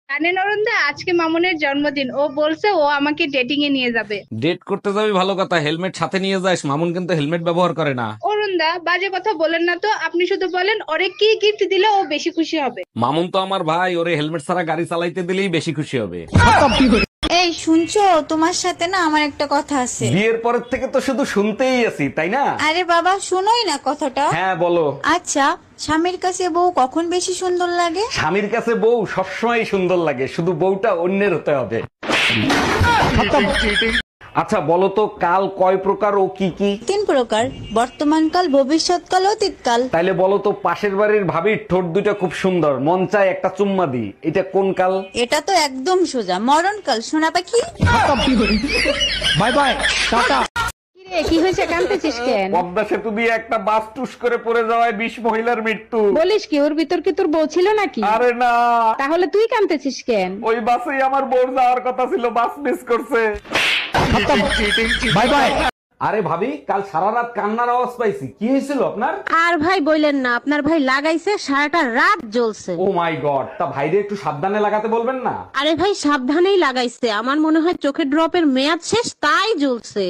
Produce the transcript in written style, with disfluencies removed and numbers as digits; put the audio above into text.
জানেন অরুণদা, আজকে মামুনের জন্মদিন। ও বলছে ও আমাকে ডেটিং এ নিয়ে যাবে। ডেট করতে যাবি ভালো কথা, হেলমেট সাথে নিয়ে যাস। মামুন কিন্তু হেলমেট ব্যবহার করে না। অরুণদা, বাজে কথা বলেন না তো। আপনি শুধু বলেন ওরে কি গিফট দিলে ও বেশি খুশি হবে। মামুন তো আমার ভাই, ওরে হেলমেট ছাড়া গাড়ি চালাইতে দিলেই বেশি খুশি হবে। এই শুনছো, তোমার সাথে না আমার একটা কথা আছে। বিয়ের পরের থেকে তো শুধু শুনতেই আছি, তাই না? আরে বাবা, শোনোই না কথাটা। হ্যাঁ বলো। আচ্ছা, স্বামীর কাছে বউ কখন বেশি সুন্দর লাগে? স্বামীর কাছে বউ সবসময় সুন্দর লাগে, শুধু বউটা অন্যের হতে হবে। আচ্ছা বলো তো, কাল কয় প্রকার ও কি কি? 3 প্রকার: বর্তমানকাল, ভবিষ্যৎকাল, অতীতকাল। তাইলে বলো তো, পাশের বাড়ির ভাবির ঠোঁট দুইটা খুব সুন্দর, মন চায় একটা চুম্মা দি, এটা কোন কাল? এটা তো একদম সোজা, মরণকাল, সোনা পাখি। Bye bye, tata. কি হয়েছে, কাঁদতেছিস কেন? পদ্মা সেতু দিয়ে একটা বাস টুস করে পড়ে যাওয়ায় 20 মহিলার মৃত্যু। বলিস কি, ওর ভিতর কি তোর বউ ছিল নাকি? আরে না, তাহলে তুই কাঁদতেছিস কেন? ওই বাসেই আমার বউ যাওয়ার কথা ছিল, বাস মিস করছে। Bye bye. আরে ভাবি, কাল সারা রাত কান্নার আওয়াজ পাইছি, কি হয়েছিল আপনার? আর ভাই বললেন না, আপনার ভাই লাগাইছে সারাটা রাত জ্বলছে। ও মাই গড, তা ভাইরে একটু সাবধানে লাগাতে বলবেন না? আরে ভাই সাবধানেই লাগাইছে, আমার মনে হয় চোখের ড্রপের মেয়াদ শেষ, তাই জ্বলছে।